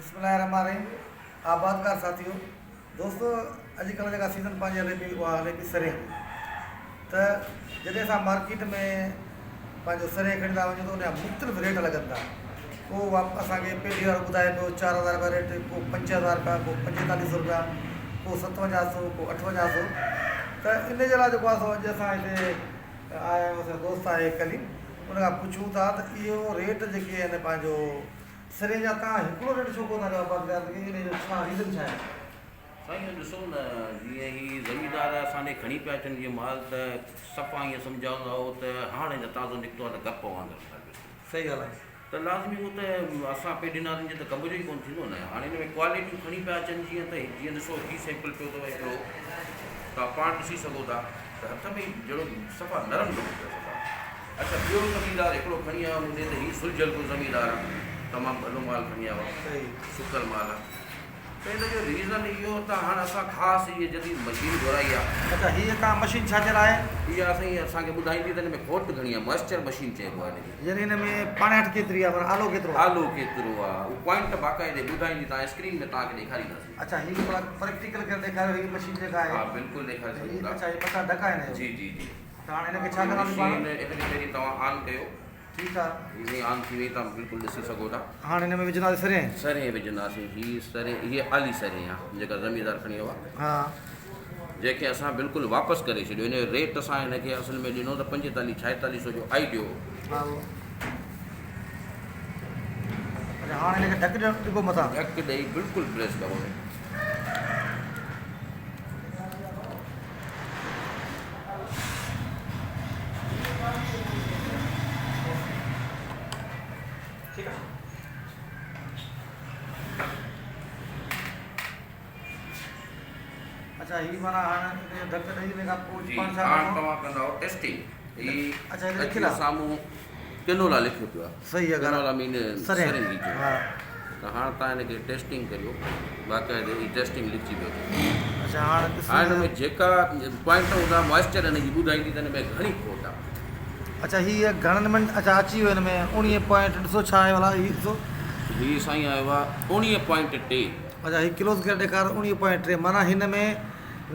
बिस्मिल्लाहिर्रहमानिर्रहीम। आबादकार साथियों, दोस्तों, अॼुकल्ह जेका सीज़न पंहिंजी हले पई उहा हले पई सरेह जी। त जॾहिं असां मार्केट में पंहिंजो सरेह खणी था वञूं त उनजा मुख़्तलिफ़ रेट लॻनि था। को असांखे पहिरीं वारो ॿुधाए पियो 4,000 रुपया रेट, को 5,000 रुपया, को 4500 रुपया, को 5700, को 5800। त इन जे लाइ जेको आहे सो अॼु असां हिते आया आहियूं, असांजो दोस्त आहे कलीम, उन खां पुछूं था त इहो रेट जेके आहिनि पंहिंजो सरेह जा तव्हां हिकिड़ो रेट छो कोन था ॾियो आबादकार खे? इन जो छा रीज़न छा आहे? साईं ॾिसो न, जीअं ही ज़मीदार असांखे खणी पिया अचनि जीअं माल, त सफ़ा ईअं सम्झाईंदा हो त हाणे न ताज़ो निकितो आहे त गप वांगुरु था ॾिसो। सही ॻाल्हि आहे। त लाज़मी उहो त असां पे ॾिनासीं जे त कम जो ई कोन्ह थींदो न। हाणे हिन में क्वालिटियूं खणी पिया अचनि, जीअं ॾिसो ही सैंपल पियो अथव हिकिड़ो, तव्हां पाण ॾिसी सघो था त हथ में जहिड़ो सफ़ा नरम लॻो पियो सफ़ा। अच्छा, ॿियो ज़मीदार हिकिड़ो खणी आयो मुंहिंजे, त हीउ सुलझल को ज़मीदार आहे, तमामु भलो माल खणी आयो आहे, सही सुकल माल आहे। त हिन जो रीज़न इहो त हाणे असां ख़ासि इहे जॾहिं मशीन घुराई आहे। अच्छा, हीअ तव्हां मशीन छा जे लाइ? इहा साईं असांखे ॿुधाईंदी त हिन में खोट घणी आहे, मॉइस्चर मशीन चइबो आहे हिनखे। यानी हिन में पाणेठि केतिरी आहे, आलो केतिरो आहे? आलो केतिरो आहे उहो पॉइंट बाक़ाइदे ॿुधाईंदी, तव्हां स्क्रीन में तव्हांखे ॾेखारींदासीं। अच्छा, हीअ थोरा प्रैक्टिकल करे ॾेखारियो, हीअ मशीन जेका आहे। हा, बिल्कुलु ॾेखारे सघूं था। अच्छा, हीअ पता ढका आहिनि? जी जी जी। त हाणे हिनखे छा करणो मशीन आहे? हिनखे पहिरीं तव्हां ऑन कयो। ठीकु आहे, हीअ ऑन थी वई, तव्हां बिल्कुलु ॾिसी सघो था। हाणे हिन में विझंदासीं सरेह। सरेह विझंदासीं। हीअ सरेह, हीअ आली सरेह आहे जेका ज़मीदार खणी वियो आहे, हा, जंहिंखे असां बिल्कुलु वापसि करे छॾियो। हिन जो रेट असां हिनखे असल में ॾिनो त 45-4600 जो आई ॾियो। हा, अच्छा, हाणे हिनखे ढक ॾिबो मथां? ढक ॾेई बिल्कुलु प्रेस करो। ठीकु आहे। अच्छा, हीअ माना हाणे ढक ॾेई हिन खां पोइ जी, पाण छा हाणे करिणो? तव्हां कंदव टेस्टिंग। ही अच्छा, हिन लिखियलु आहे? साम्हूं किनोला लिखियो पियो आहे। सही आहे, किनोला मीन सरेह। सरेह जी। हा, त हाणे तव्हां हिनखे टेस्टिंग करियो, बाक़ाइदे ही टेस्टिंग लिखिजी पियो अथव। अच्छा, हाणे ॾिसो। हाणे हिन में जेका पॉइंट हूंदा मॉइस्चर हिनजी ॿुधाईंदी त हिन में घणी खोट आहे। अच्छा, हीअ घणनि मिंट? अच्छा, अची वियो हिन में 19 पॉइंट। ॾिसो छा आहे भला, हीअ ॾिसो। हीअ साईं आयो आहे 19.3। अच्छा, हीअ किलोस करे ॾेखार 19.3, माना हिन में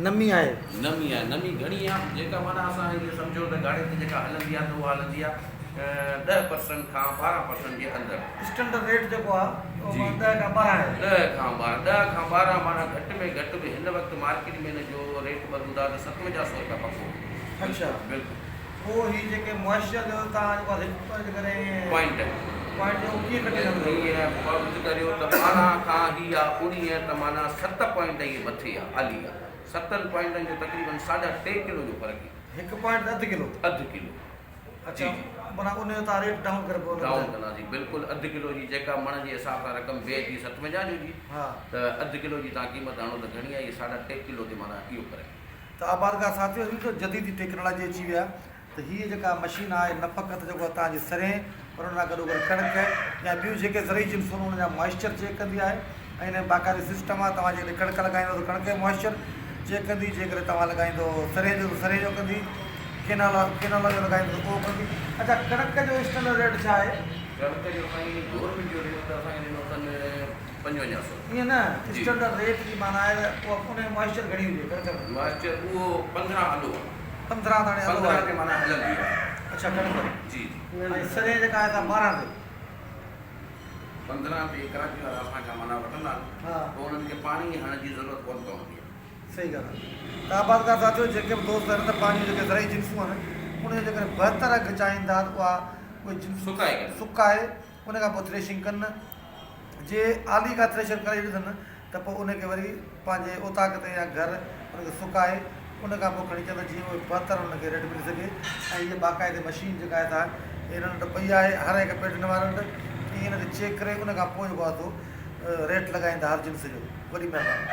नमी आहे। नमी आहे, नमी घणी आहे, जेका माना असां हीअ सम्झो त गाॾी ते जेका हलंदी आहे त उहा हलंदी आहे 10% खां 12% जे अंदरि। स्टैंडर्ड रेट जेको आहे जी। उहो 10 खां 12 आहे। 10 खां 12 माना घटि में घटि बि हिन वक़्तु मार्केट में हिन जो रेट ॿुधा त 5700 रुपया पको। अच्छा, बिल्कुलु। पोइ हीअ जेके मॉइस्चर जो तव्हां जेको आहे करे पॉइंट पॉइंट जो कीअं कढी सघंदो? हीअ पॉइंट करियो त 12 खां हीअ आहे 19, त माना 7 पॉइंट इहे मथे आहे, आली आहे। 7 पॉइंटनि जो तक़रीबन 3.5 किलो जो फ़र्क़ु आहे। हिकु पॉइंट अधु किलो? अधु किलो। अच्छा, माना उन जो तव्हां रेट डाउन करे पोइ डाउन कंदासीं बिल्कुलु। अधु किलो जी जेका मण जे हिसाब सां रक़म ॿिए जी 57 जो जी, हा, त अधु किलो जी तव्हां क़ीमत आणो त घणी आहे, इहे 3.5 किलो ते माना इहो फ़र्क़ु। त आबादकार साथियों, ॾिसो जदीदी टेक्नोलॉजी अची विया। त हीअ जेका मशीन आहे न फ़क़ति जेको आहे तव्हांजी सरेह, पर उन सां गॾोगॾु कणिक या ॿियूं जेके ज़रूरी जिन्सूं उन जा मॉइस्चर चेक कंदी आहे। ऐं हिन बाक़ाइदे सिस्टम आहे, तव्हां जेकॾहिं कणिक लॻाईंदो त कणिक जो मॉइस्चर चेक कंदी, जेकॾहिं तव्हां लॻाईंदो सरेह जो त सरेह जो कंदी, केनोला जो लॻाईंदो त उहो कंदी। अच्छा, कणिक जो स्टैंडर्ड रेट छा आहे? कणिक जो साईं गवर्नमेंट जो रेट त असांखे ॾिनो अथनि 5500। ईअं न, स्टैंडर्ड रेट जी माना आहे त उहा उन में मॉइस्चर घणी हुजे कणिक में? मॉइस्चर उहो 15 हलो आहे। 15 ताणी हलो 15 आहे। ते माना हलंदी आहे। अच्छा, कणिक जी जी। ऐं सरेह जेका आहे तव्हां 12 ते? 15 ते कराची वारा असांखां माना वठंदा, हा, पोइ उन्हनि खे पाणी हणण जी ज़रूरत कोन्ह पवंदी आहे। सही ॻाल्हि आहे। त आबादकार साथियों, जेके बि दोस्त आहिनि त पंहिंजूं जेके ज़रूरी जिन्सूं आहिनि उन जो जेकॾहिं बहितर अघु चाहिनि था त उहे जिन्स सुकाए उन खां पोइ थ्रेशिंग कनि। जे आली खां थ्रेशर करे ॾिजनि त पोइ उनखे वरी पंहिंजे उताक ते या घर उनखे सुकाए उन खां पोइ खणी अचनि त जीअं उहे बहितर उनखे रेट मिली सघे। ऐं हीअ बाक़ाइदे मशीन जेका आहे तव्हां हिन वटि पई आहे, हर हिकु पेटन वारनि वटि, ईअं हिन खे चेक करे उन खां पोइ जेको आहे सो रेट लॻाईंदा हर जिन्स जो। वॾी महिरबानी।